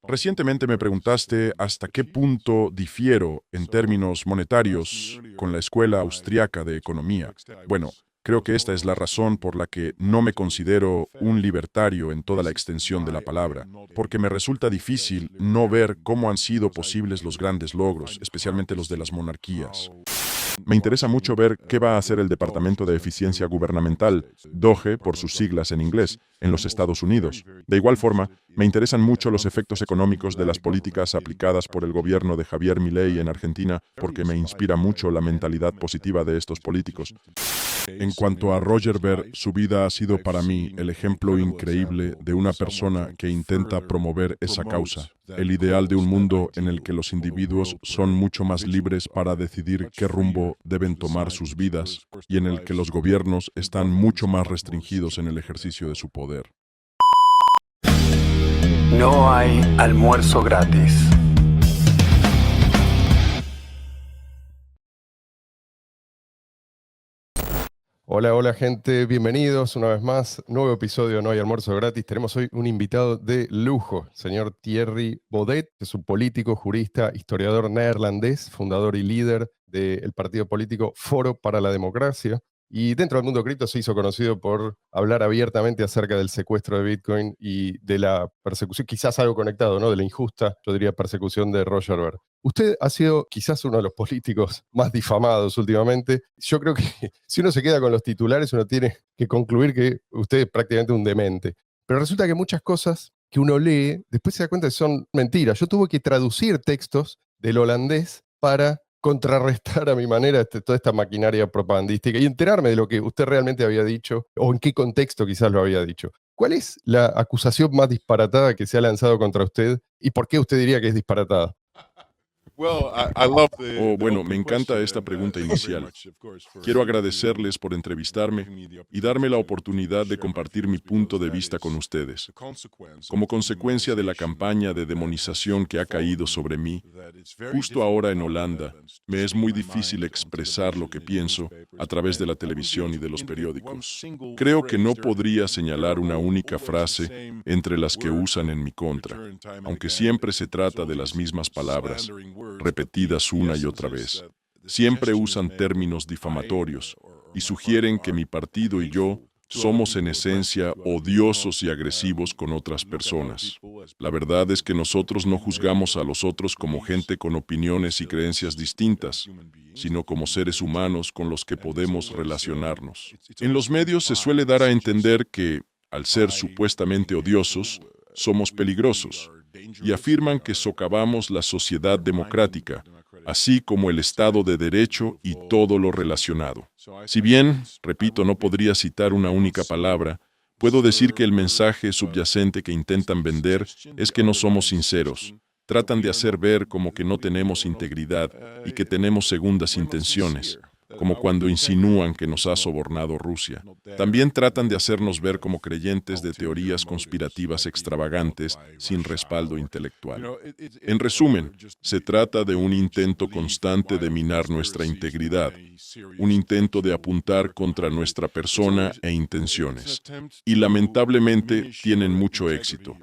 Recientemente me preguntaste hasta qué punto difiero en términos monetarios con la Escuela Austriaca de Economía. Bueno, creo que esta es la razón por la que no me considero un libertario en toda la extensión de la palabra, porque me resulta difícil no ver cómo han sido posibles los grandes logros, especialmente los de las monarquías. Me interesa mucho ver qué va a hacer el Departamento de Eficiencia Gubernamental, DOGE por sus siglas en inglés, en los Estados Unidos. De igual forma, me interesan mucho los efectos económicos de las políticas aplicadas por el gobierno de Javier Milei en Argentina, porque me inspira mucho la mentalidad positiva de estos políticos. En cuanto a Roger Ver, su vida ha sido para mí el ejemplo increíble de una persona que intenta promover esa causa, el ideal de un mundo en el que los individuos son mucho más libres para decidir qué rumbo deben tomar sus vidas y en el que los gobiernos están mucho más restringidos en el ejercicio de su poder. No hay almuerzo gratis. Hola, hola gente, bienvenidos una vez más. Nuevo episodio de No hay almuerzo gratis. Tenemos hoy un invitado de lujo, señor Thierry Baudet, que es un político, jurista, historiador neerlandés, fundador y líder del partido político Foro para la Democracia. Y dentro del mundo cripto se hizo conocido por hablar abiertamente acerca del secuestro de Bitcoin y de la persecución, quizás algo conectado, ¿no? De la injusta, yo diría, persecución de Roger Ver. Usted ha sido quizás uno de los políticos más difamados últimamente. Yo creo que si uno se queda con los titulares, uno tiene que concluir que usted es prácticamente un demente. Pero resulta que muchas cosas que uno lee, después se da cuenta que son mentiras. Yo tuve que traducir textos del holandés para contrarrestar a mi manera toda esta maquinaria propagandística y enterarme de lo que usted realmente había dicho o en qué contexto quizás lo había dicho. ¿Cuál es la acusación más disparatada que se ha lanzado contra usted y por qué usted diría que es disparatada? Oh, bueno, me encanta esta pregunta inicial. Quiero agradecerles por entrevistarme y darme la oportunidad de compartir mi punto de vista con ustedes. Como consecuencia de la campaña de demonización que ha caído sobre mí, justo ahora en Holanda, me es muy difícil expresar lo que pienso a través de la televisión y de los periódicos. Creo que no podría señalar una única frase entre las que usan en mi contra, aunque siempre se trata de las mismas palabras, repetidas una y otra vez. Siempre usan términos difamatorios y sugieren que mi partido y yo somos en esencia odiosos y agresivos con otras personas. La verdad es que nosotros no juzgamos a los otros como gente con opiniones y creencias distintas, sino como seres humanos con los que podemos relacionarnos. En los medios se suele dar a entender que, al ser supuestamente odiosos, somos peligrosos, y afirman que socavamos la sociedad democrática, así como el Estado de Derecho y todo lo relacionado. Si bien, repito, no podría citar una única palabra, puedo decir que el mensaje subyacente que intentan vender es que no somos sinceros. Tratan de hacer ver como que no tenemos integridad y que tenemos segundas intenciones, como cuando insinúan que nos ha sobornado Rusia. También tratan de hacernos ver como creyentes de teorías conspirativas extravagantes sin respaldo intelectual. En resumen, se trata de un intento constante de minar nuestra integridad, un intento de apuntar contra nuestra persona e intenciones. Y lamentablemente tienen mucho éxito,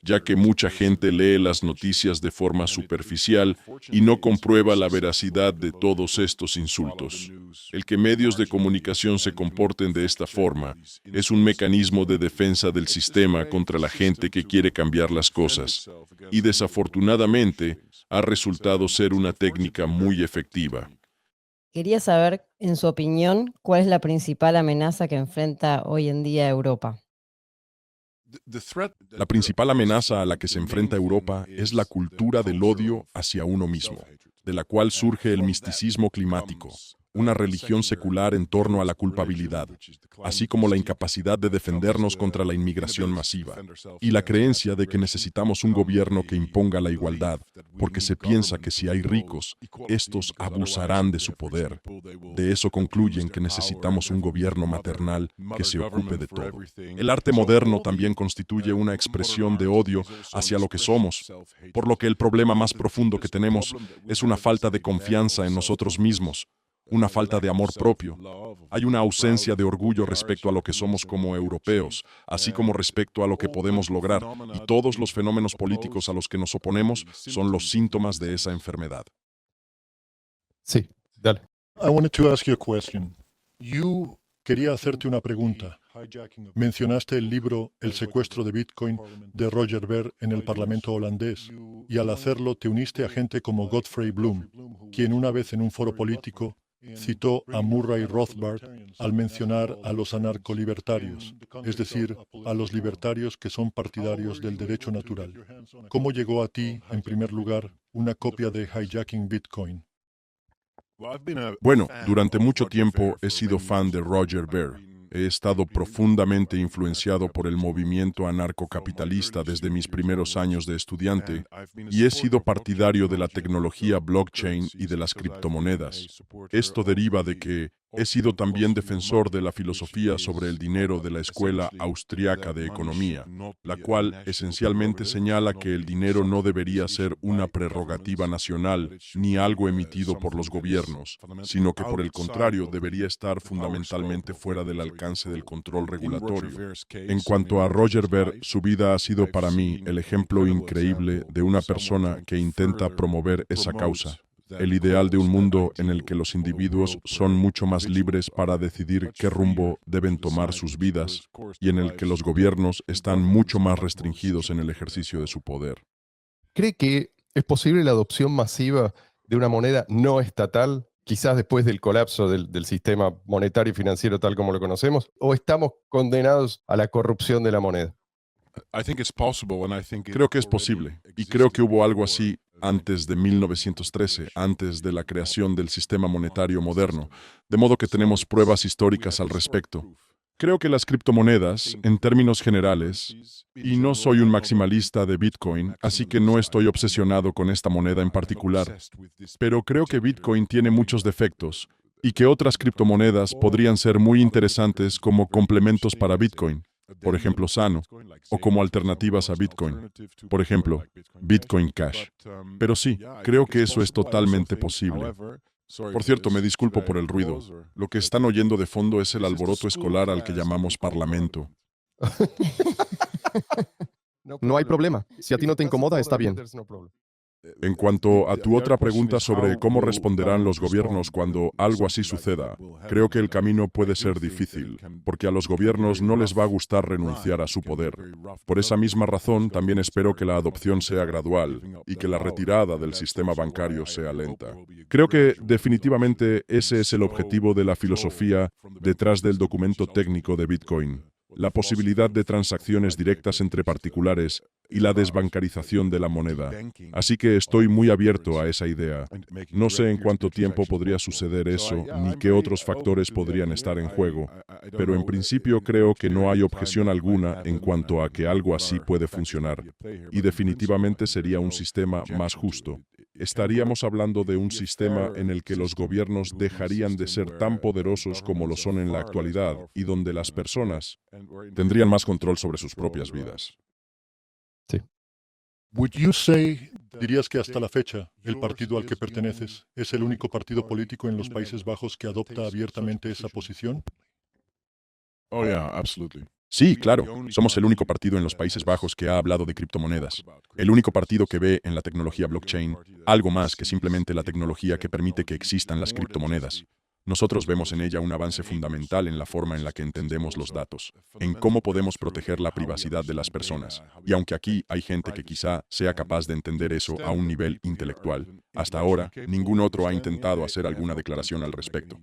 ya que mucha gente lee las noticias de forma superficial y no comprueba la veracidad de todos estos insultos. El que medios de comunicación se comporten de esta forma es un mecanismo de defensa del sistema contra la gente que quiere cambiar las cosas, y desafortunadamente ha resultado ser una técnica muy efectiva. Quería saber, en su opinión, cuál es la principal amenaza que enfrenta hoy en día Europa. La principal amenaza a la que se enfrenta Europa es la cultura del odio hacia uno mismo, de la cual surge el misticismo climático, una religión secular en torno a la culpabilidad, así como la incapacidad de defendernos contra la inmigración masiva, y la creencia de que necesitamos un gobierno que imponga la igualdad, porque se piensa que si hay ricos, estos abusarán de su poder. De eso concluyen que necesitamos un gobierno maternal que se ocupe de todo. El arte moderno también constituye una expresión de odio hacia lo que somos, por lo que el problema más profundo que tenemos es una falta de confianza en nosotros mismos, una falta de amor propio. Hay una ausencia de orgullo respecto a lo que somos como europeos, así como respecto a lo que podemos lograr, y todos los fenómenos políticos a los que nos oponemos son los síntomas de esa enfermedad. Sí, dale. I wanted to ask you a question. Quería hacerte una pregunta. Mencionaste el libro El secuestro de Bitcoin de Roger Ver en el Parlamento holandés, y al hacerlo te uniste a gente como Godfrey Bloom, quien una vez en un foro político citó a Murray Rothbard al mencionar a los anarcolibertarios, es decir, a los libertarios que son partidarios del derecho natural. ¿Cómo llegó a ti, en primer lugar, una copia de Hijacking Bitcoin? Bueno, durante mucho tiempo he sido fan de Roger Ver. He estado profundamente influenciado por el movimiento anarcocapitalista desde mis primeros años de estudiante y he sido partidario de la tecnología blockchain y de las criptomonedas. Esto deriva de que he sido también defensor de la filosofía sobre el dinero de la Escuela Austriaca de Economía, la cual esencialmente señala que el dinero no debería ser una prerrogativa nacional ni algo emitido por los gobiernos, sino que por el contrario debería estar fundamentalmente fuera del alcance del control regulatorio. En cuanto a Roger Ver, su vida ha sido para mí el ejemplo increíble de una persona que intenta promover esa causa. El ideal de un mundo en el que los individuos son mucho más libres para decidir qué rumbo deben tomar sus vidas y en el que los gobiernos están mucho más restringidos en el ejercicio de su poder. ¿Cree que es posible la adopción masiva de una moneda no estatal, quizás después del colapso del sistema monetario y financiero tal como lo conocemos? ¿O estamos condenados a la corrupción de la moneda? Creo que es posible, y creo que hubo algo así antes de 1913, antes de la creación del sistema monetario moderno, de modo que tenemos pruebas históricas al respecto. Creo que las criptomonedas, en términos generales, y no soy un maximalista de Bitcoin, así que no estoy obsesionado con esta moneda en particular, pero creo que Bitcoin tiene muchos defectos y que otras criptomonedas podrían ser muy interesantes como complementos para Bitcoin. Por ejemplo, Sano, o como alternativas a Bitcoin, por ejemplo, Bitcoin Cash. Pero sí, creo que eso es totalmente posible. Por cierto, me disculpo por el ruido. Lo que están oyendo de fondo es el alboroto escolar al que llamamos Parlamento. No hay problema. Si a ti no te incomoda, está bien. En cuanto a tu otra pregunta sobre cómo responderán los gobiernos cuando algo así suceda, creo que el camino puede ser difícil, porque a los gobiernos no les va a gustar renunciar a su poder. Por esa misma razón, también espero que la adopción sea gradual y que la retirada del sistema bancario sea lenta. Creo que definitivamente ese es el objetivo de la filosofía detrás del documento técnico de Bitcoin. La posibilidad de transacciones directas entre particulares y la desbancarización de la moneda. Así que estoy muy abierto a esa idea. No sé en cuánto tiempo podría suceder eso, ni qué otros factores podrían estar en juego, pero en principio creo que no hay objeción alguna en cuanto a que algo así puede funcionar, y definitivamente sería un sistema más justo. Estaríamos hablando de un sistema en el que los gobiernos dejarían de ser tan poderosos como lo son en la actualidad y donde las personas tendrían más control sobre sus propias vidas. Sí. ¿Dirías que hasta la fecha el partido al que perteneces es el único partido político en los Países Bajos que adopta abiertamente esa posición? Sí, claro. Somos el único partido en los Países Bajos que ha hablado de criptomonedas. El único partido que ve en la tecnología blockchain algo más que simplemente la tecnología que permite que existan las criptomonedas. Nosotros vemos en ella un avance fundamental en la forma en la que entendemos los datos, en cómo podemos proteger la privacidad de las personas. Y aunque aquí hay gente que quizá sea capaz de entender eso a un nivel intelectual, hasta ahora ningún otro ha intentado hacer alguna declaración al respecto.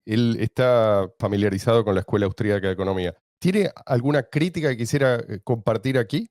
Él está familiarizado con la Escuela Austríaca de Economía. ¿Tiene alguna crítica que quisiera compartir aquí?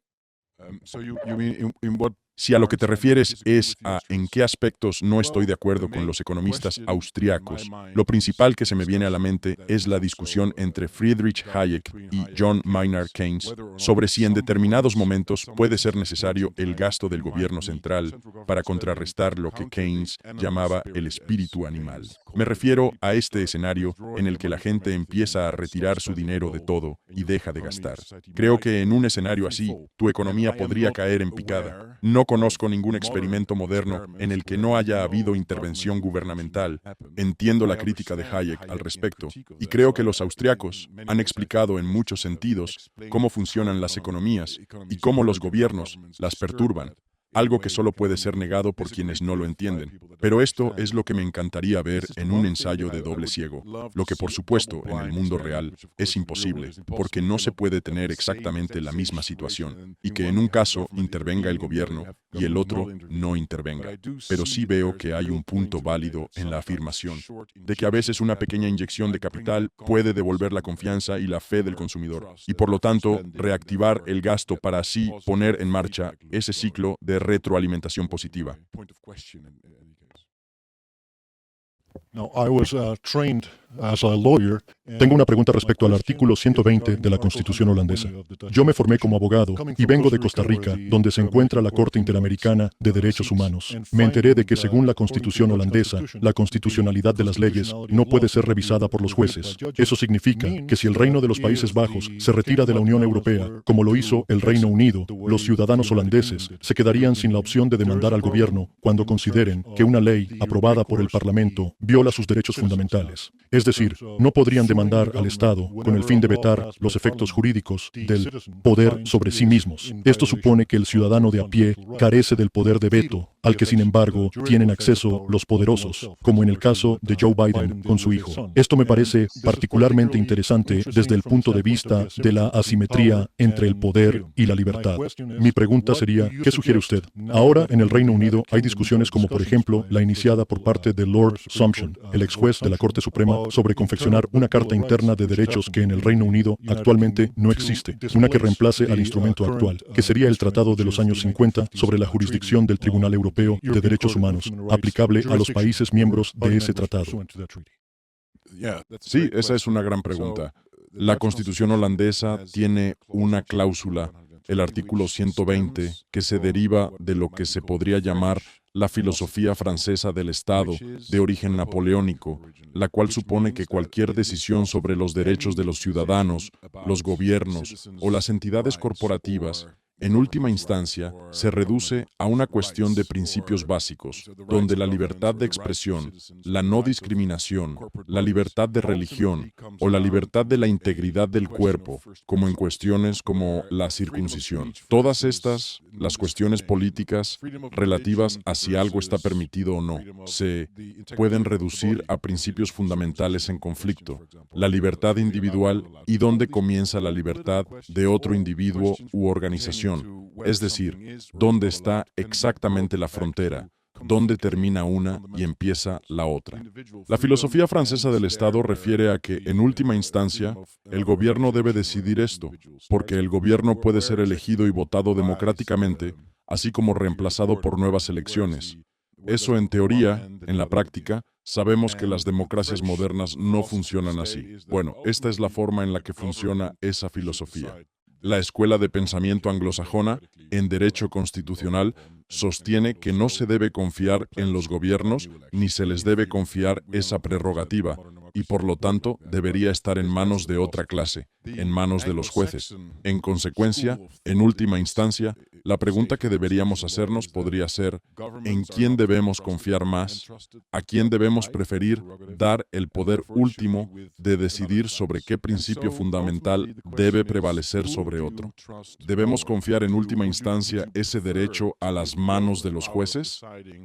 Si a lo que te refieres es a en qué aspectos no estoy de acuerdo con los economistas austriacos, lo principal que se me viene a la mente es la discusión entre Friedrich Hayek y John Maynard Keynes sobre si en determinados momentos puede ser necesario el gasto del gobierno central para contrarrestar lo que Keynes llamaba el espíritu animal. Me refiero a este escenario en el que la gente empieza a retirar su dinero de todo y deja de gastar. Creo que en un escenario así, tu economía podría caer en picada. No conozco ningún experimento moderno en el que no haya habido intervención gubernamental. Entiendo la crítica de Hayek al respecto, y creo que los austriacos han explicado en muchos sentidos cómo funcionan las economías y cómo los gobiernos las perturban. Algo que solo puede ser negado por quienes no lo entienden. Pero esto es lo que me encantaría ver en un ensayo de doble ciego, lo que por supuesto en el mundo real es imposible, porque no se puede tener exactamente la misma situación, y que en un caso intervenga el gobierno y el otro no intervenga. Pero sí veo que hay un punto válido en la afirmación de que a veces una pequeña inyección de capital puede devolver la confianza y la fe del consumidor, y por lo tanto reactivar el gasto para así poner en marcha ese ciclo de retroalimentación positiva. Tengo una pregunta respecto al artículo 120 de la Constitución holandesa. Yo me formé como abogado y vengo de Costa Rica, donde se encuentra la Corte Interamericana de Derechos Humanos. Me enteré de que según la Constitución holandesa, la constitucionalidad de las leyes no puede ser revisada por los jueces. Eso significa que si el Reino de los Países Bajos se retira de la Unión Europea, como lo hizo el Reino Unido, los ciudadanos holandeses se quedarían sin la opción de demandar al gobierno cuando consideren que una ley aprobada por el Parlamento viola sus derechos fundamentales. Es decir, no podrían demandar al Estado con el fin de vetar los efectos jurídicos del poder sobre sí mismos. Esto supone que el ciudadano de a pie carece del poder de veto, al que sin embargo tienen acceso los poderosos, como en el caso de Joe Biden con su hijo. Esto me parece particularmente interesante desde el punto de vista de la asimetría entre el poder y la libertad. Mi pregunta sería, ¿qué sugiere usted? Ahora en el Reino Unido hay discusiones como por ejemplo la iniciada por parte de Lord Sumption, el ex juez de la Corte Suprema, sobre confeccionar una carta interna de derechos que en el Reino Unido actualmente no existe, una que reemplace al instrumento actual, que sería el Tratado de los años 50 sobre la jurisdicción del Tribunal Europeo de Derechos Humanos, aplicable a los países miembros de ese tratado. Sí, esa es una gran pregunta. La Constitución holandesa tiene una cláusula, el artículo 120, que se deriva de lo que se podría llamar la filosofía francesa del Estado, de origen napoleónico, la cual supone que cualquier decisión sobre los derechos de los ciudadanos, los gobiernos o las entidades corporativas, en última instancia, se reduce a una cuestión de principios básicos, donde la libertad de expresión, la no discriminación, la libertad de religión o la libertad de la integridad del cuerpo, como en cuestiones como la circuncisión. Todas estas, las cuestiones políticas relativas a si algo está permitido o no, se pueden reducir a principios fundamentales en conflicto, la libertad individual y dónde comienza la libertad de otro individuo u organización. Es decir, dónde está exactamente la frontera, dónde termina una y empieza la otra. La filosofía francesa del Estado refiere a que, en última instancia, el gobierno debe decidir esto, porque el gobierno puede ser elegido y votado democráticamente, así como reemplazado por nuevas elecciones. Eso, en teoría, en la práctica, sabemos que las democracias modernas no funcionan así. Bueno, esta es la forma en la que funciona esa filosofía. La escuela de pensamiento anglosajona, en derecho constitucional, sostiene que no se debe confiar en los gobiernos ni se les debe confiar esa prerrogativa, y por lo tanto debería estar en manos de otra clase, en manos de los jueces. En consecuencia, en última instancia, la pregunta que deberíamos hacernos podría ser, ¿en quién debemos confiar más? ¿A quién debemos preferir dar el poder último de decidir sobre qué principio fundamental debe prevalecer sobre otro? ¿Debemos confiar en última instancia ese derecho a las manos de los jueces?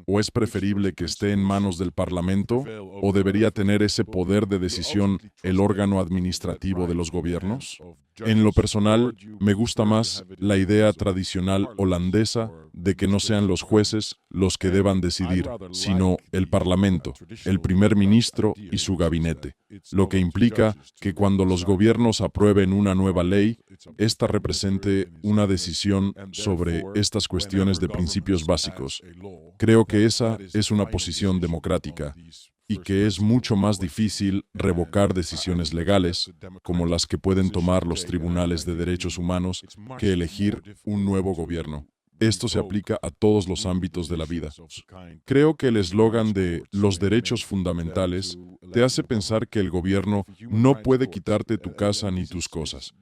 ¿O es preferible que esté en manos del Parlamento? ¿O debería tener ese poder de decisión el órgano administrativo de los gobiernos? En lo personal, me gusta más la idea tradicional holandesa de que no sean los jueces los que deban decidir, sino el Parlamento, el primer ministro y su gabinete, lo que implica que cuando los gobiernos aprueben una nueva ley, ésta represente una decisión sobre estas cuestiones de principios básicos. Creo que esa es una posición democrática, y que es mucho más difícil revocar decisiones legales, como las que pueden tomar los tribunales de derechos humanos, que elegir un nuevo gobierno. esto se aplica a todos los ámbitos de la vida. Creo que el eslogan de los derechos fundamentales te hace pensar que el gobierno no puede quitarte tu casa ni tus cosas.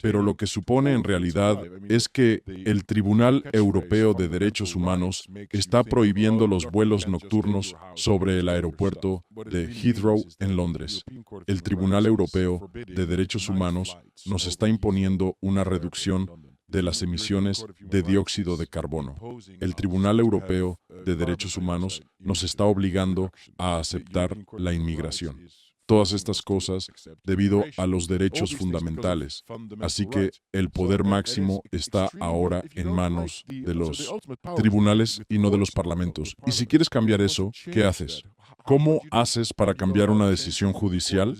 Pero lo que supone en realidad es que el Tribunal Europeo de Derechos Humanos está prohibiendo los vuelos nocturnos sobre el aeropuerto de Heathrow en Londres. El Tribunal Europeo de Derechos Humanos nos está imponiendo una reducción de las emisiones de dióxido de carbono. El Tribunal Europeo de Derechos Humanos nos está obligando a aceptar la inmigración. Todas estas cosas debido a los derechos fundamentales. Así que el poder máximo está ahora en manos de los tribunales y no de los parlamentos. Y si quieres cambiar eso, ¿qué haces? ¿Cómo haces para cambiar una decisión judicial?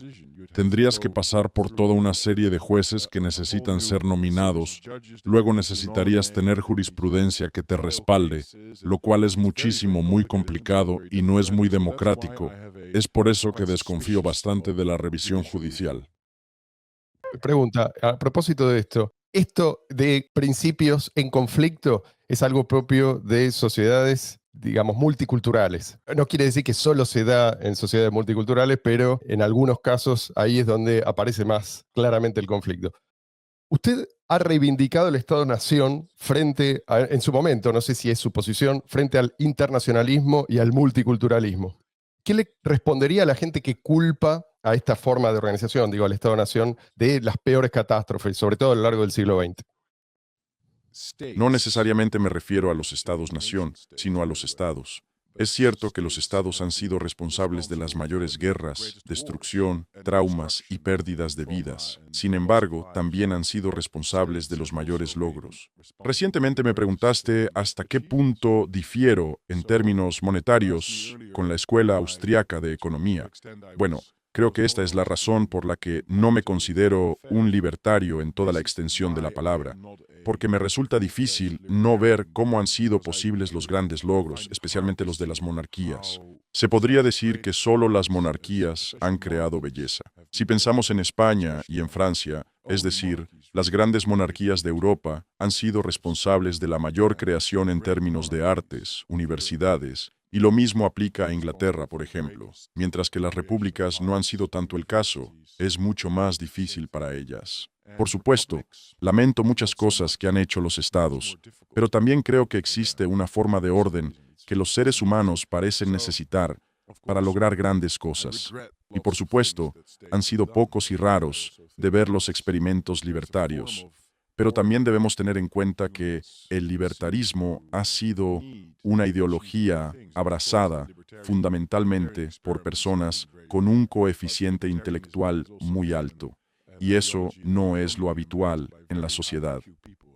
Tendrías que pasar por toda una serie de jueces que necesitan ser nominados. Luego necesitarías tener jurisprudencia que te respalde, lo cual es muy complicado y no es muy democrático. Es por eso que desconfío bastante de la revisión judicial. Pregunta, a propósito de ¿esto de principios en conflicto es algo propio de sociedades, digamos, multiculturales? No quiere decir que solo se da en sociedades multiculturales, pero en algunos casos ahí es donde aparece más claramente el conflicto. Usted ha reivindicado el Estado-Nación en su momento, no sé si es su posición, frente al internacionalismo y al multiculturalismo. ¿Qué le respondería a la gente que culpa a esta forma de organización, digo, al Estado-Nación, de las peores catástrofes, sobre todo a lo largo del siglo XX? No necesariamente me refiero a los estados-nación, sino a los estados. Es cierto que los estados han sido responsables de las mayores guerras, destrucción, traumas y pérdidas de vidas. Sin embargo, también han sido responsables de los mayores logros. Recientemente me preguntaste hasta qué punto difiero en términos monetarios con la Escuela Austriaca de Economía. Bueno, creo que esta es la razón por la que no me considero un libertario en toda la extensión de la palabra, porque me resulta difícil no ver cómo han sido posibles los grandes logros, especialmente los de las monarquías. Se podría decir que solo las monarquías han creado belleza. Si pensamos en España y en Francia, es decir, las grandes monarquías de Europa han sido responsables de la mayor creación en términos de artes, universidades, y lo mismo aplica a Inglaterra, por ejemplo. Mientras que las repúblicas no han sido tanto el caso, es mucho más difícil para ellas. Por supuesto, lamento muchas cosas que han hecho los estados, pero también creo que existe una forma de orden que los seres humanos parecen necesitar para lograr grandes cosas. Y por supuesto, han sido pocos y raros de ver los experimentos libertarios. Pero también debemos tener en cuenta que el libertarismo ha sido una ideología abrazada fundamentalmente por personas con un coeficiente intelectual muy alto. Y eso no es lo habitual en la sociedad.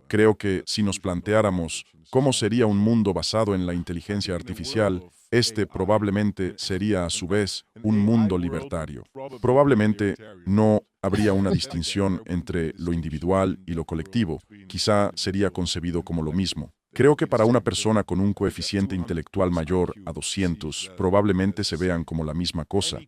Creo que si nos planteáramos cómo sería un mundo basado en la inteligencia artificial, este probablemente sería a su vez un mundo libertario. Probablemente no habría una distinción entre lo individual y lo colectivo. Quizá sería concebido como lo mismo. Creo que para una persona con un coeficiente intelectual mayor a 200, probablemente se vean como la misma cosa.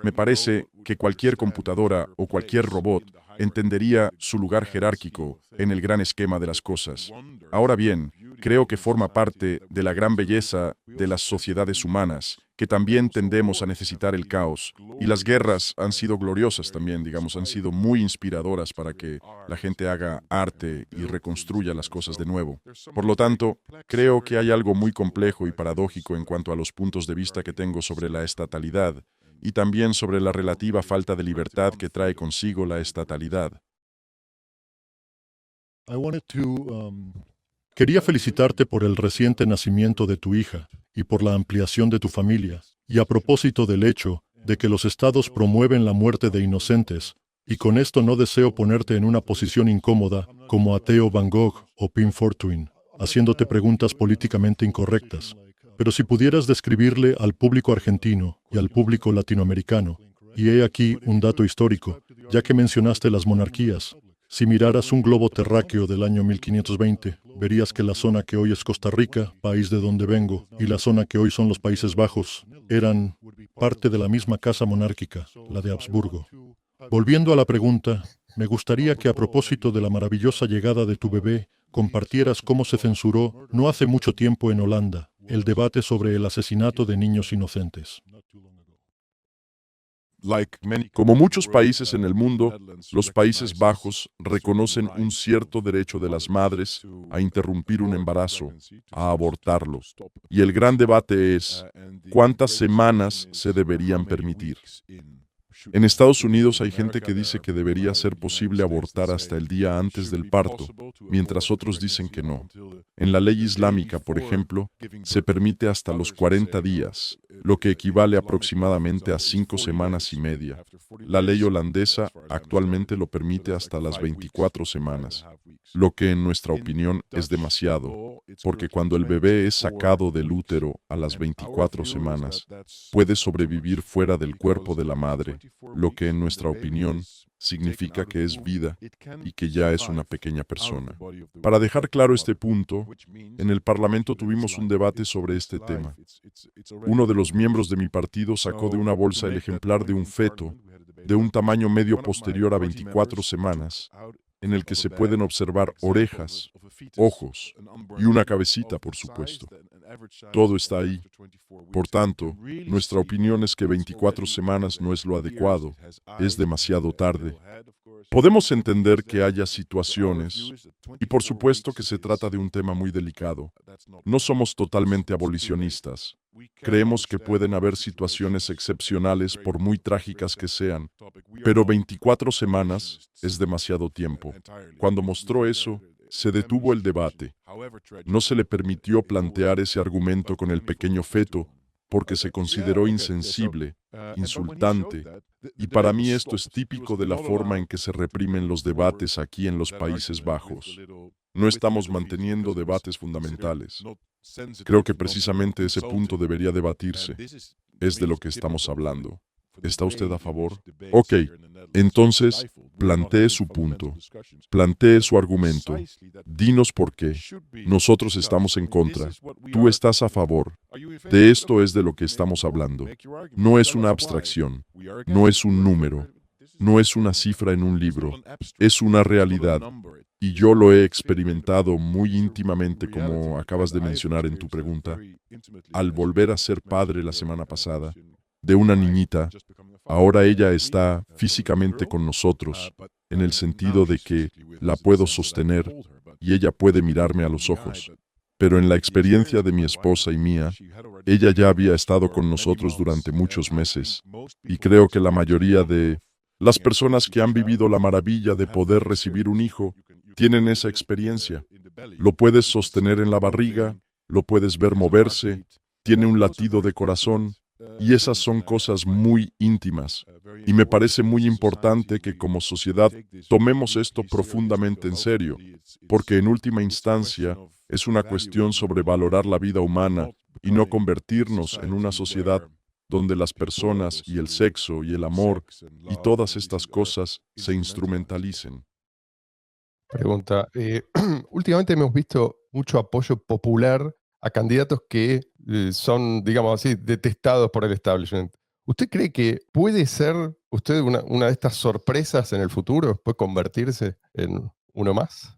Me parece que cualquier computadora o cualquier robot entendería su lugar jerárquico en el gran esquema de las cosas. Ahora bien, creo que forma parte de la gran belleza de las sociedades humanas, que también tendemos a necesitar el caos. Y las guerras han sido gloriosas también, digamos, han sido muy inspiradoras para que la gente haga arte y reconstruya las cosas de nuevo. Por lo tanto, creo que hay algo muy complejo y paradójico en cuanto a los puntos de vista que tengo sobre la estatalidad y también sobre la relativa falta de libertad que trae consigo la estatalidad. Quería felicitarte por el reciente nacimiento de tu hija y por la ampliación de tu familia, y a propósito del hecho de que los estados promueven la muerte de inocentes, y con esto no deseo ponerte en una posición incómoda como a Theo Van Gogh o Pim Fortuyn, haciéndote preguntas políticamente incorrectas. Pero si pudieras describirle al público argentino y al público latinoamericano, y he aquí un dato histórico, ya que mencionaste las monarquías. Si miraras un globo terráqueo del año 1520, verías que la zona que hoy es Costa Rica, país de donde vengo, y la zona que hoy son los Países Bajos, eran parte de la misma casa monárquica, la de Habsburgo. Volviendo a la pregunta, me gustaría que a propósito de la maravillosa llegada de tu bebé, compartieras cómo se censuró no hace mucho tiempo en Holanda el debate sobre el asesinato de niños inocentes. Como muchos países en el mundo, los Países Bajos reconocen un cierto derecho de las madres a interrumpir un embarazo, a abortarlo. Y el gran debate es, ¿cuántas semanas se deberían permitir? En Estados Unidos hay gente que dice que debería ser posible abortar hasta el día antes del parto, mientras otros dicen que no. En la ley islámica, por ejemplo, se permite hasta los 40 días, lo que equivale aproximadamente a 5 semanas y media. La ley holandesa actualmente lo permite hasta las 24 semanas, lo que en nuestra opinión es demasiado, porque cuando el bebé es sacado del útero a las 24 semanas, puede sobrevivir fuera del cuerpo de la madre, lo que en nuestra opinión significa que es vida y que ya es una pequeña persona. Para dejar claro este punto, en el Parlamento tuvimos un debate sobre este tema. Uno de los miembros de mi partido sacó de una bolsa el ejemplar de un feto de un tamaño medio posterior a 24 semanas, en el que se pueden observar orejas, ojos y una cabecita, por supuesto. Todo está ahí. Por tanto, nuestra opinión es que 24 semanas no es lo adecuado, es demasiado tarde. Podemos entender que haya situaciones, y por supuesto que se trata de un tema muy delicado. No somos totalmente abolicionistas. Creemos que pueden haber situaciones excepcionales por muy trágicas que sean, pero 24 semanas es demasiado tiempo. Cuando mostró eso, se detuvo el debate. No se le permitió plantear ese argumento con el pequeño feto porque se consideró insensible, insultante, y para mí esto es típico de la forma en que se reprimen los debates aquí en los Países Bajos. No estamos manteniendo debates fundamentales. Creo que precisamente ese punto debería debatirse. Es de lo que estamos hablando. ¿Está usted a favor? Ok, entonces, plantee su punto. Plantee su argumento. Dinos por qué. Nosotros estamos en contra. Tú estás a favor. De esto es de lo que estamos hablando. No es una abstracción. No es un número. No es una cifra en un libro. Es una realidad. Y yo lo he experimentado muy íntimamente, como acabas de mencionar en tu pregunta, al volver a ser padre la semana pasada, de una niñita. Ahora ella está físicamente con nosotros, en el sentido de que la puedo sostener y ella puede mirarme a los ojos. Pero en la experiencia de mi esposa y mía, ella ya había estado con nosotros durante muchos meses, y creo que la mayoría de las personas que han vivido la maravilla de poder recibir un hijo tienen esa experiencia. Lo puedes sostener en la barriga, lo puedes ver moverse, tiene un latido de corazón, y esas son cosas muy íntimas. Y me parece muy importante que como sociedad tomemos esto profundamente en serio, porque en última instancia es una cuestión sobre valorar la vida humana y no convertirnos en una sociedad donde las personas y el sexo y el amor y todas estas cosas se instrumentalicen. Pregunta, últimamente hemos visto mucho apoyo popular a candidatos que son, digamos así, detestados por el establishment. ¿Usted cree que puede ser usted una de estas sorpresas en el futuro? ¿Puede convertirse en uno más?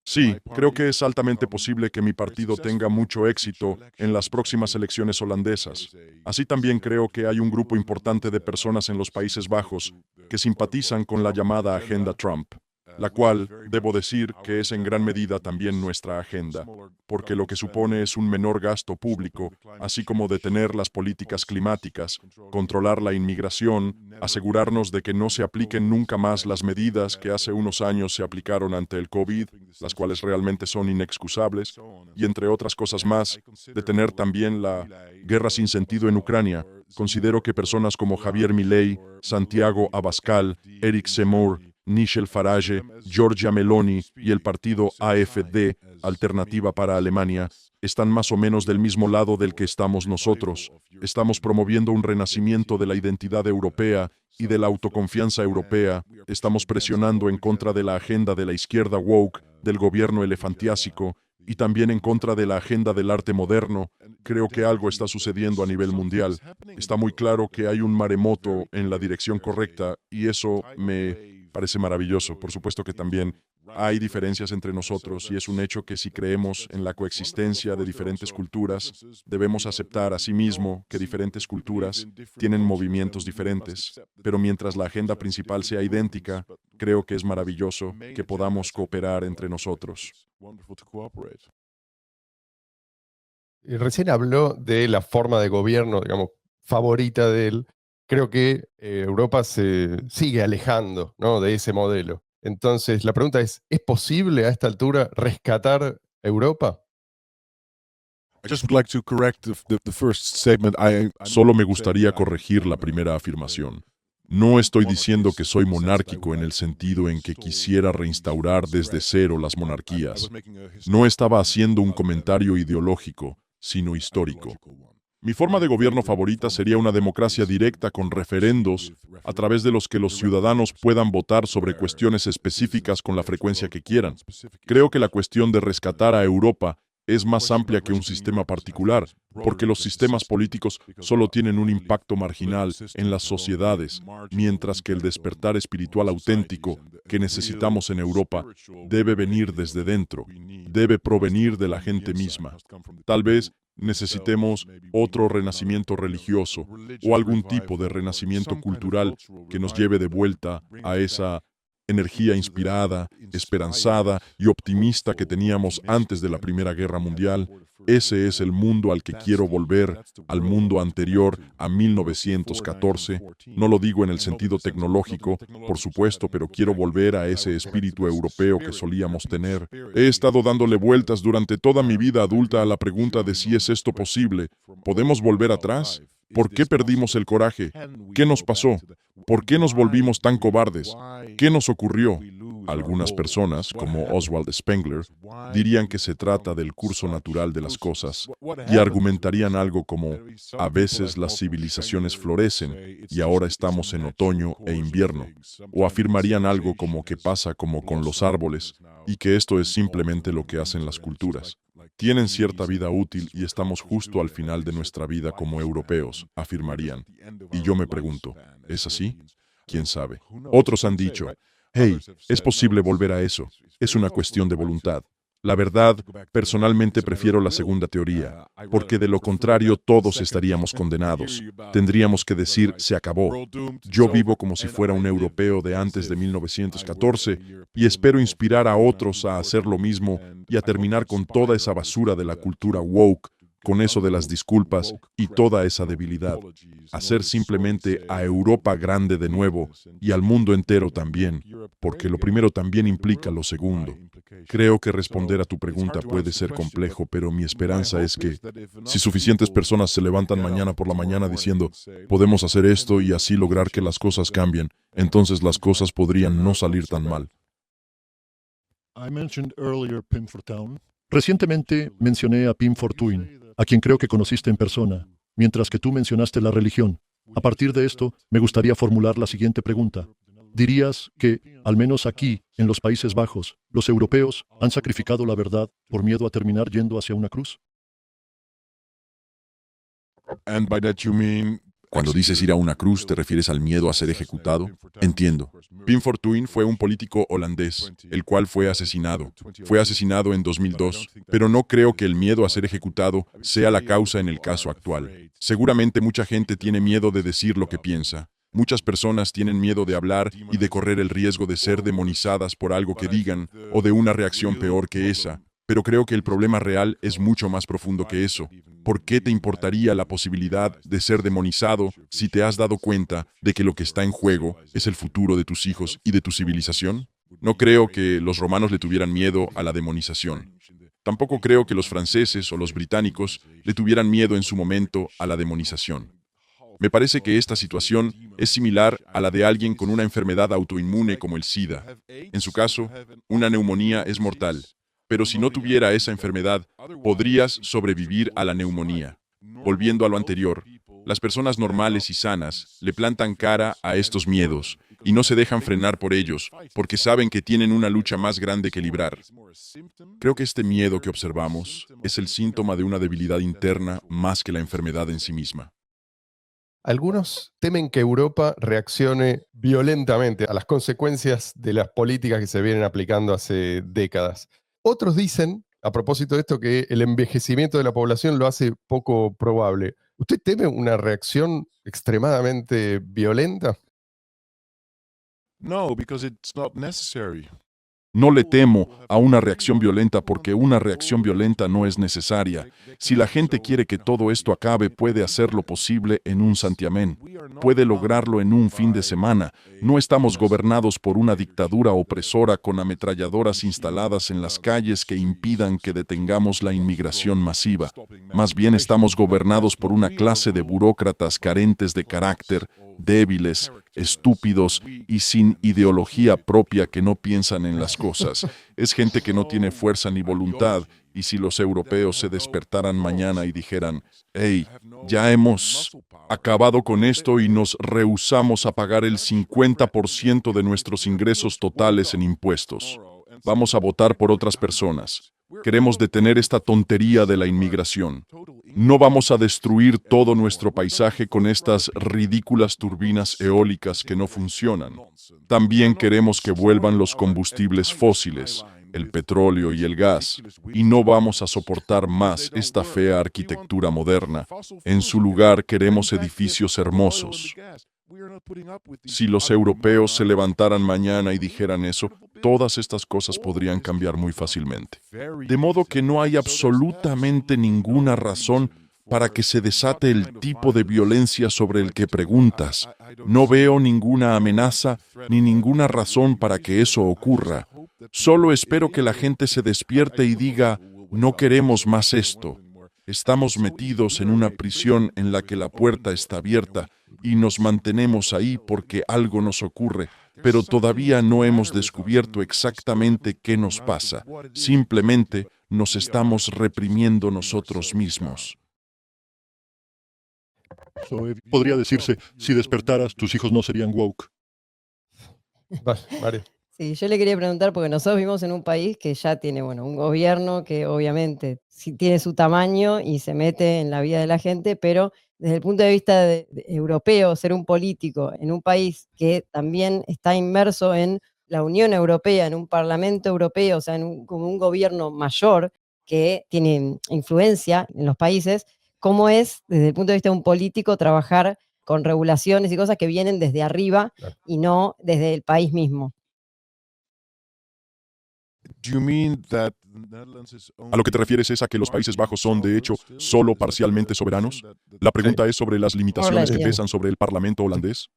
Sí, creo que es altamente posible que mi partido tenga mucho éxito en las próximas elecciones holandesas. Así también creo que hay un grupo importante de personas en los Países Bajos que simpatizan con la llamada Agenda Trump, la cual, debo decir, que es en gran medida también nuestra agenda, porque lo que supone es un menor gasto público, así como detener las políticas climáticas, controlar la inmigración, asegurarnos de que no se apliquen nunca más las medidas que hace unos años se aplicaron ante el COVID, las cuales realmente son inexcusables, y entre otras cosas más, detener también la guerra sin sentido en Ucrania. Considero que personas como Javier Milei, Santiago Abascal, Eric Zemmour, Nigel Farage, Giorgia Meloni y el partido AfD, Alternativa para Alemania, están más o menos del mismo lado del que estamos nosotros. Estamos promoviendo un renacimiento de la identidad europea y de la autoconfianza europea. Estamos presionando en contra de la agenda de la izquierda woke, del gobierno elefantiásico, y también en contra de la agenda del arte moderno. Creo que algo está sucediendo a nivel mundial. Está muy claro que hay un maremoto en la dirección correcta y eso me parece maravilloso. Por supuesto que también hay diferencias entre nosotros y es un hecho que si creemos en la coexistencia de diferentes culturas, debemos aceptar asimismo que diferentes culturas tienen movimientos diferentes, pero mientras la agenda principal sea idéntica, creo que es maravilloso que podamos cooperar entre nosotros. Y recién habló de la forma de gobierno, digamos, favorita de él. Creo que Europa se sigue alejando, ¿no?, de ese modelo. Entonces, la pregunta ¿es posible a esta altura rescatar Europa? Solo me gustaría corregir la primera afirmación. No estoy diciendo que soy monárquico en el sentido en que quisiera reinstaurar desde cero las monarquías. No estaba haciendo un comentario ideológico, sino histórico. Mi forma de gobierno favorita sería una democracia directa con referendos a través de los que los ciudadanos puedan votar sobre cuestiones específicas con la frecuencia que quieran. Creo que la cuestión de rescatar a Europa es más amplia que un sistema particular, porque los sistemas políticos solo tienen un impacto marginal en las sociedades, mientras que el despertar espiritual auténtico que necesitamos en Europa debe venir desde dentro, debe provenir de la gente misma. Tal vez necesitemos otro renacimiento religioso o algún tipo de renacimiento cultural que nos lleve de vuelta a esa energía inspirada, esperanzada y optimista que teníamos antes de la Primera Guerra Mundial. Ese es el mundo al que quiero volver, al mundo anterior a 1914. No lo digo en el sentido tecnológico, por supuesto, pero quiero volver a ese espíritu europeo que solíamos tener. He estado dándole vueltas durante toda mi vida adulta a la pregunta de si es esto posible. ¿Podemos volver atrás? ¿Por qué perdimos el coraje? ¿Qué nos pasó? ¿Por qué nos volvimos tan cobardes? ¿Qué nos ocurrió? Algunas personas, como Oswald Spengler, dirían que se trata del curso natural de las cosas y argumentarían algo como: a veces las civilizaciones florecen y ahora estamos en otoño e invierno. O afirmarían algo como que pasa como con los árboles y que esto es simplemente lo que hacen las culturas. Tienen cierta vida útil y estamos justo al final de nuestra vida como europeos, afirmarían. Y yo me pregunto, ¿es así? ¿Quién sabe? Otros han dicho: hey, es posible volver a eso. Es una cuestión de voluntad. La verdad, personalmente prefiero la segunda teoría, porque de lo contrario todos estaríamos condenados. Tendríamos que decir, se acabó. Yo vivo como si fuera un europeo de antes de 1914 y espero inspirar a otros a hacer lo mismo y a terminar con toda esa basura de la cultura woke, con eso de las disculpas y toda esa debilidad. Hacer simplemente a Europa grande de nuevo y al mundo entero también, porque lo primero también implica lo segundo. Creo que responder a tu pregunta puede ser complejo, pero mi esperanza es que si suficientes personas se levantan mañana por la mañana diciendo, podemos hacer esto y así lograr que las cosas cambien, entonces las cosas podrían no salir tan mal. Recientemente mencioné a Pim Fortuyn, a quien creo que conociste en persona, mientras que tú mencionaste la religión. A partir de esto, me gustaría formular la siguiente pregunta. ¿Dirías que, al menos aquí, en los Países Bajos, los europeos han sacrificado la verdad por miedo a terminar yendo hacia una cruz? Cuando dices ir a una cruz, ¿te refieres al miedo a ser ejecutado? Entiendo. Pim Fortuyn fue un político holandés, el cual fue asesinado. Fue asesinado en 2002, pero no creo que el miedo a ser ejecutado sea la causa en el caso actual. Seguramente mucha gente tiene miedo de decir lo que piensa. Muchas personas tienen miedo de hablar y de correr el riesgo de ser demonizadas por algo que digan o de una reacción peor que esa. Pero creo que el problema real es mucho más profundo que eso. ¿Por qué te importaría la posibilidad de ser demonizado si te has dado cuenta de que lo que está en juego es el futuro de tus hijos y de tu civilización? No creo que los romanos le tuvieran miedo a la demonización. Tampoco creo que los franceses o los británicos le tuvieran miedo en su momento a la demonización. Me parece que esta situación es similar a la de alguien con una enfermedad autoinmune como el SIDA. En su caso, una neumonía es mortal. Pero si no tuviera esa enfermedad, podrías sobrevivir a la neumonía. Volviendo a lo anterior, las personas normales y sanas le plantan cara a estos miedos y no se dejan frenar por ellos, porque saben que tienen una lucha más grande que librar. Creo que este miedo que observamos es el síntoma de una debilidad interna más que la enfermedad en sí misma. Algunos temen que Europa reaccione violentamente a las consecuencias de las políticas que se vienen aplicando hace décadas. Otros dicen, a propósito de esto, que el envejecimiento de la población lo hace poco probable. ¿Usted teme una reacción extremadamente violenta? No, because it's not necessary. No le temo a una reacción violenta porque una reacción violenta no es necesaria. Si la gente quiere que todo esto acabe, puede hacerlo posible en un santiamén. Puede lograrlo en un fin de semana. No estamos gobernados por una dictadura opresora con ametralladoras instaladas en las calles que impidan que detengamos la inmigración masiva. Más bien estamos gobernados por una clase de burócratas carentes de carácter, débiles, estúpidos y sin ideología propia que no piensan en las cosas. Es gente que no tiene fuerza ni voluntad, y si los europeos se despertaran mañana y dijeran, hey, ya hemos acabado con esto y nos rehusamos a pagar el 50% de nuestros ingresos totales en impuestos, vamos a votar por otras personas. Queremos detener esta tontería de la inmigración. No vamos a destruir todo nuestro paisaje con estas ridículas turbinas eólicas que no funcionan. También queremos que vuelvan los combustibles fósiles, el petróleo y el gas, y no vamos a soportar más esta fea arquitectura moderna. En su lugar queremos edificios hermosos. Si los europeos se levantaran mañana y dijeran eso, todas estas cosas podrían cambiar muy fácilmente. De modo que no hay absolutamente ninguna razón para que se desate el tipo de violencia sobre el que preguntas. No veo ninguna amenaza ni ninguna razón para que eso ocurra. Solo espero que la gente se despierte y diga, no queremos más esto. Estamos metidos en una prisión en la que la puerta está abierta y nos mantenemos ahí porque algo nos ocurre, pero todavía no hemos descubierto exactamente qué nos pasa. Simplemente nos estamos reprimiendo nosotros mismos. Podría decirse, si despertaras, tus hijos no serían woke. Vale, Mario. Sí, yo le quería preguntar, porque nosotros vivimos en un país que ya tiene, bueno, un gobierno que obviamente sí tiene su tamaño y se mete en la vida de la gente, pero desde el punto de vista europeo, ser un político en un país que también está inmerso en la Unión Europea, en un Parlamento Europeo, o sea, como un gobierno mayor que tiene influencia en los países, ¿cómo es, desde el punto de vista de un político, trabajar con regulaciones y cosas que vienen desde arriba Claro. y no desde el país mismo? ¿A lo que te refieres es a que los Países Bajos son, de hecho, solo parcialmente soberanos? La pregunta es sobre las limitaciones que Hola, pesan sobre el Parlamento holandés.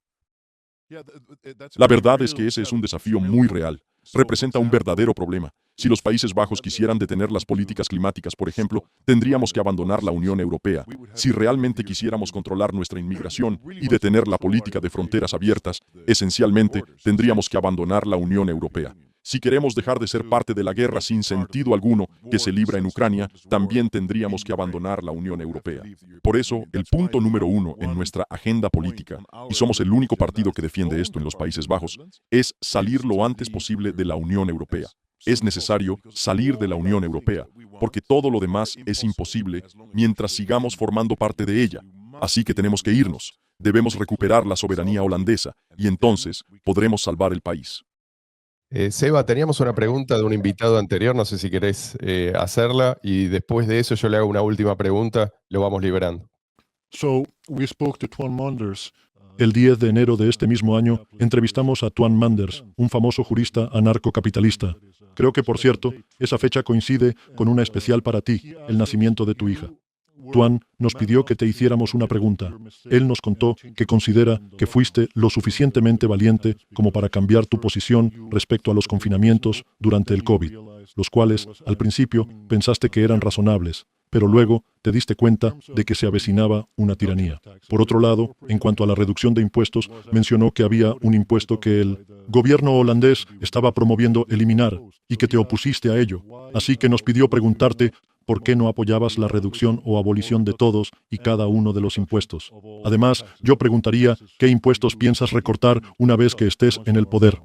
La verdad es que ese es un desafío muy real. Representa un verdadero problema. Si los Países Bajos quisieran detener las políticas climáticas, por ejemplo, tendríamos que abandonar la Unión Europea. Si realmente quisiéramos controlar nuestra inmigración y detener la política de fronteras abiertas, esencialmente tendríamos que abandonar la Unión Europea. Si queremos dejar de ser parte de la guerra sin sentido alguno que se libra en Ucrania, también tendríamos que abandonar la Unión Europea. Por eso, el punto número 1 en nuestra agenda política, y somos el único partido que defiende esto en los Países Bajos, es salir lo antes posible de la Unión Europea. Es necesario salir de la Unión Europea, porque todo lo demás es imposible mientras sigamos formando parte de ella. Así que tenemos que irnos. Debemos recuperar la soberanía holandesa, y entonces podremos salvar el país. Seba, teníamos una pregunta de un invitado anterior, no sé si querés hacerla, y después de eso yo le hago una última pregunta, lo vamos liberando. So, we spoke to Tuan Manders. El 10 de enero de este mismo año, entrevistamos a Tuan Manders, un famoso jurista anarcocapitalista. Creo que, por cierto, esa fecha coincide con una especial para ti, el nacimiento de tu hija. Tuan nos pidió que te hiciéramos una pregunta. Él nos contó que considera que fuiste lo suficientemente valiente como para cambiar tu posición respecto a los confinamientos durante el COVID, los cuales, al principio, pensaste que eran razonables, pero luego te diste cuenta de que se avecinaba una tiranía. Por otro lado, en cuanto a la reducción de impuestos, mencionó que había un impuesto que el gobierno holandés estaba promoviendo eliminar y que te opusiste a ello. Así que nos pidió preguntarte por qué no apoyabas la reducción o abolición de todos y cada uno de los impuestos. Además, yo preguntaría qué impuestos piensas recortar una vez que estés en el poder.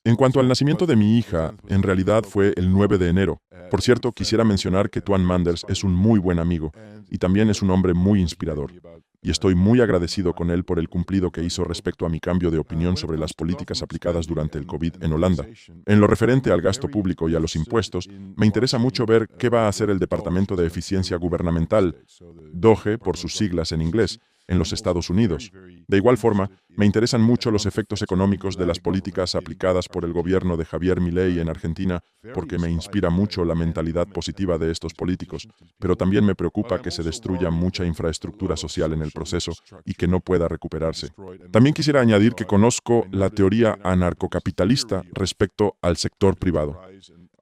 En cuanto al nacimiento de mi hija, en realidad fue el 9 de enero. Por cierto, quisiera mencionar que Tuan Manders es un muy buen amigo y también es un hombre muy inspirador. Y estoy muy agradecido con él por el cumplido que hizo respecto a mi cambio de opinión sobre las políticas aplicadas durante el COVID en Holanda. En lo referente al gasto público y a los impuestos, me interesa mucho ver qué va a hacer el Departamento de Eficiencia Gubernamental, DOGE por sus siglas en inglés, en los Estados Unidos. De igual forma, me interesan mucho los efectos económicos de las políticas aplicadas por el gobierno de Javier Milei en Argentina, porque me inspira mucho la mentalidad positiva de estos políticos, pero también me preocupa que se destruya mucha infraestructura social en el proceso y que no pueda recuperarse. También quisiera añadir que conozco la teoría anarcocapitalista respecto al sector privado.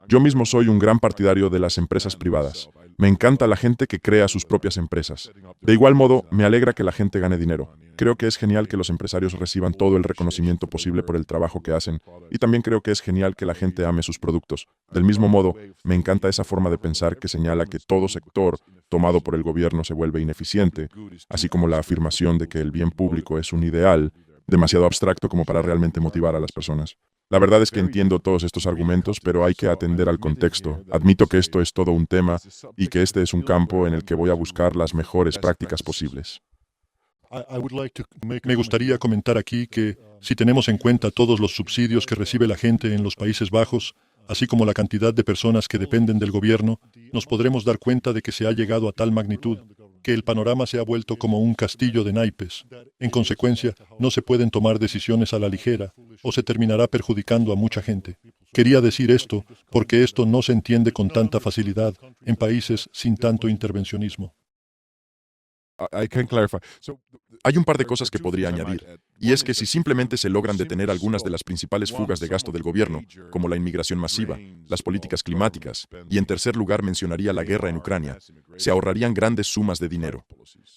Yo mismo soy un gran partidario de las empresas privadas. Me encanta la gente que crea sus propias empresas. De igual modo, me alegra que la gente gane dinero. Creo que es genial que los empresarios reciban todo el reconocimiento posible por el trabajo que hacen, y también creo que es genial que la gente ame sus productos. Del mismo modo, me encanta esa forma de pensar que señala que todo sector tomado por el gobierno se vuelve ineficiente, así como la afirmación de que el bien público es un ideal demasiado abstracto como para realmente motivar a las personas. La verdad es que entiendo todos estos argumentos, pero hay que atender al contexto. Admito que esto es todo un tema y que este es un campo en el que voy a buscar las mejores prácticas posibles. Me gustaría comentar aquí que, si tenemos en cuenta todos los subsidios que recibe la gente en los Países Bajos, así como la cantidad de personas que dependen del gobierno, nos podremos dar cuenta de que se ha llegado a tal magnitud que el panorama se ha vuelto como un castillo de naipes. En consecuencia, no se pueden tomar decisiones a la ligera o se terminará perjudicando a mucha gente. Quería decir esto porque esto no se entiende con tanta facilidad en países sin tanto intervencionismo. Hay un par de cosas que podría añadir, y es que si simplemente se logran detener algunas de las principales fugas de gasto del gobierno, como la inmigración masiva, las políticas climáticas, y en tercer lugar mencionaría la guerra en Ucrania, se ahorrarían grandes sumas de dinero.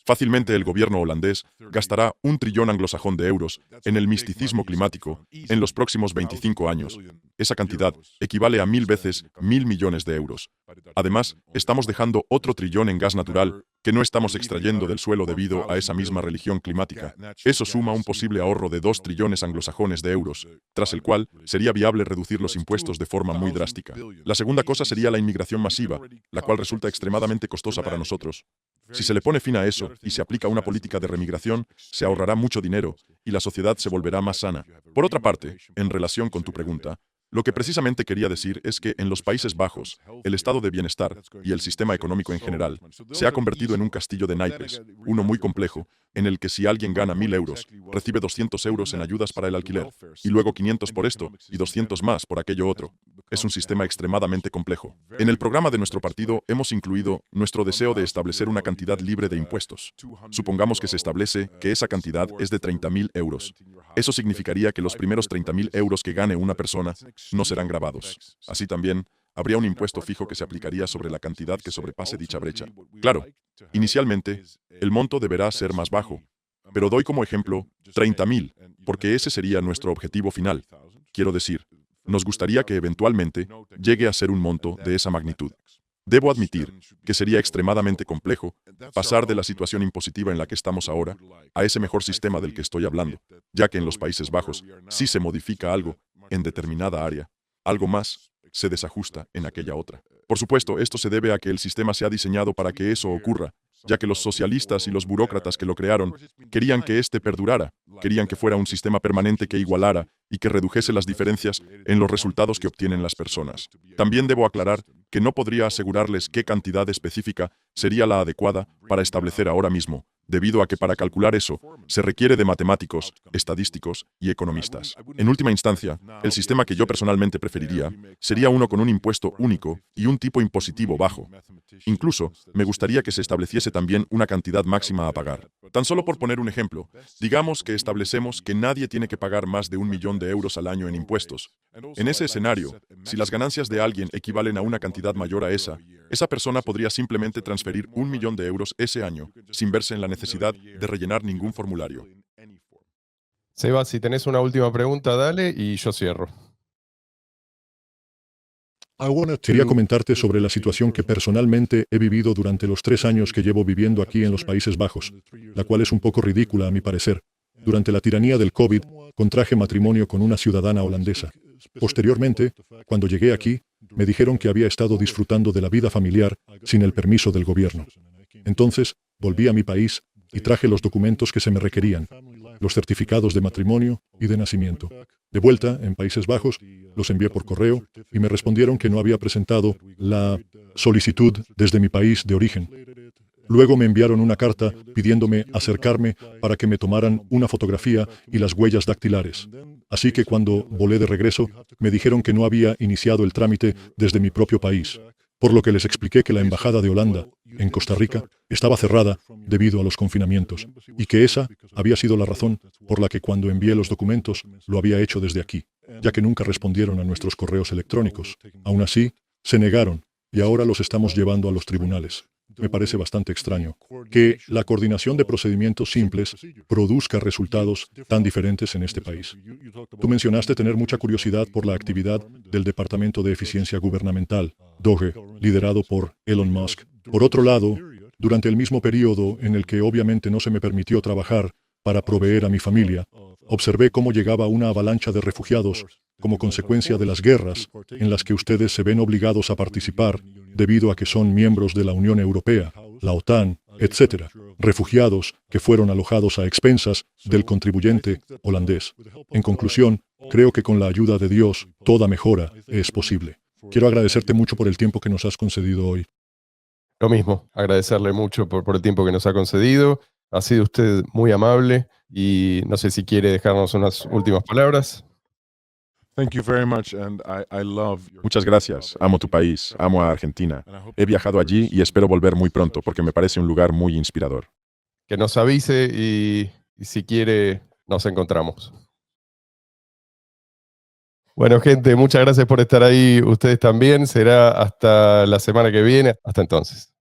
Fácilmente el gobierno holandés gastará 1 trillón anglosajón de euros en el misticismo climático en los próximos 25 años. Esa cantidad equivale a 1000 veces 1.000 millones de euros. Además, estamos dejando otro trillón en gas natural que no estamos extrayendo del suelo debido a esa misma religión climática. Eso suma un posible ahorro de 2 trillones anglosajones de euros, tras el cual sería viable reducir los impuestos de forma muy drástica. La segunda cosa sería la inmigración masiva, la cual resulta extremadamente costosa para nosotros. Si se le pone fin a eso y se aplica una política de remigración, se ahorrará mucho dinero y la sociedad se volverá más sana. Por otra parte, en relación con tu pregunta, lo que precisamente quería decir es que en los Países Bajos, el estado de bienestar y el sistema económico en general se ha convertido en un castillo de naipes, uno muy complejo, en el que si alguien gana 1.000 euros, recibe 200 euros en ayudas para el alquiler, y luego 500 por esto y 200 más por aquello otro. Es un sistema extremadamente complejo. En el programa de nuestro partido hemos incluido nuestro deseo de establecer una cantidad libre de impuestos. Supongamos que se establece que esa cantidad es de 30.000 euros. Eso significaría que los primeros 30.000 euros que gane una persona no serán grabados. Así también, habría un impuesto fijo que se aplicaría sobre la cantidad que sobrepase dicha brecha. Claro, inicialmente, el monto deberá ser más bajo, pero doy como ejemplo 30.000, porque ese sería nuestro objetivo final. Quiero decir, nos gustaría que eventualmente llegue a ser un monto de esa magnitud. Debo admitir que sería extremadamente complejo pasar de la situación impositiva en la que estamos ahora a ese mejor sistema del que estoy hablando, ya que en los Países Bajos sí se modifica algo en determinada área, algo más se desajusta en aquella otra. Por supuesto, esto se debe a que el sistema se ha diseñado para que eso ocurra, ya que los socialistas y los burócratas que lo crearon querían que éste perdurara, querían que fuera un sistema permanente que igualara y que redujese las diferencias en los resultados que obtienen las personas. También debo aclarar que no podría asegurarles qué cantidad específica sería la adecuada para establecer ahora mismo, debido a que para calcular eso se requiere de matemáticos, estadísticos y economistas. En última instancia, el sistema que yo personalmente preferiría sería uno con un impuesto único y un tipo impositivo bajo. Incluso, me gustaría que se estableciese también una cantidad máxima a pagar. Tan solo por poner un ejemplo, digamos que establecemos que nadie tiene que pagar más de 1 millón de euros al año en impuestos. En ese escenario, si las ganancias de alguien equivalen a una cantidad mayor a esa persona podría simplemente transferir 1 millón de euros ese año, sin verse en la necesidad de rellenar ningún formulario. Seba, si tenés una última pregunta, dale y yo cierro. Quería comentarte sobre la situación que personalmente he vivido durante los 3 años que llevo viviendo aquí en los Países Bajos, la cual es un poco ridícula a mi parecer. Durante la tiranía del COVID, contraje matrimonio con una ciudadana holandesa. Posteriormente, cuando llegué aquí, me dijeron que había estado disfrutando de la vida familiar sin el permiso del gobierno. Entonces, volví a mi país y traje los documentos que se me requerían, los certificados de matrimonio y de nacimiento. De vuelta, en Países Bajos, los envié por correo y me respondieron que no había presentado la solicitud desde mi país de origen. Luego me enviaron una carta pidiéndome acercarme para que me tomaran una fotografía y las huellas dactilares. Así que cuando volé de regreso, me dijeron que no había iniciado el trámite desde mi propio país, por lo que les expliqué que la embajada de Holanda, en Costa Rica, estaba cerrada debido a los confinamientos, y que esa había sido la razón por la que cuando envié los documentos lo había hecho desde aquí, ya que nunca respondieron a nuestros correos electrónicos. Aún así, se negaron, y ahora los estamos llevando a los tribunales. Me parece bastante extraño que la coordinación de procedimientos simples produzca resultados tan diferentes en este país. Tú mencionaste tener mucha curiosidad por la actividad del Departamento de Eficiencia Gubernamental, DOGE, liderado por Elon Musk. Por otro lado, durante el mismo periodo en el que obviamente no se me permitió trabajar para proveer a mi familia, observé cómo llegaba una avalancha de refugiados como consecuencia de las guerras en las que ustedes se ven obligados a participar debido a que son miembros de la Unión Europea, la OTAN, etc. Refugiados que fueron alojados a expensas del contribuyente holandés. En conclusión, creo que con la ayuda de Dios, toda mejora es posible. Quiero agradecerte mucho por el tiempo que nos has concedido hoy. Lo mismo, agradecerle mucho por el tiempo que nos ha concedido. Ha sido usted muy amable y no sé si quiere dejarnos unas últimas palabras. Muchas gracias. Amo tu país, amo a Argentina. He viajado allí y espero volver muy pronto porque me parece un lugar muy inspirador. Que nos avise y si quiere nos encontramos. Bueno, gente, muchas gracias por estar ahí. Ustedes también. Será hasta la semana que viene. Hasta entonces.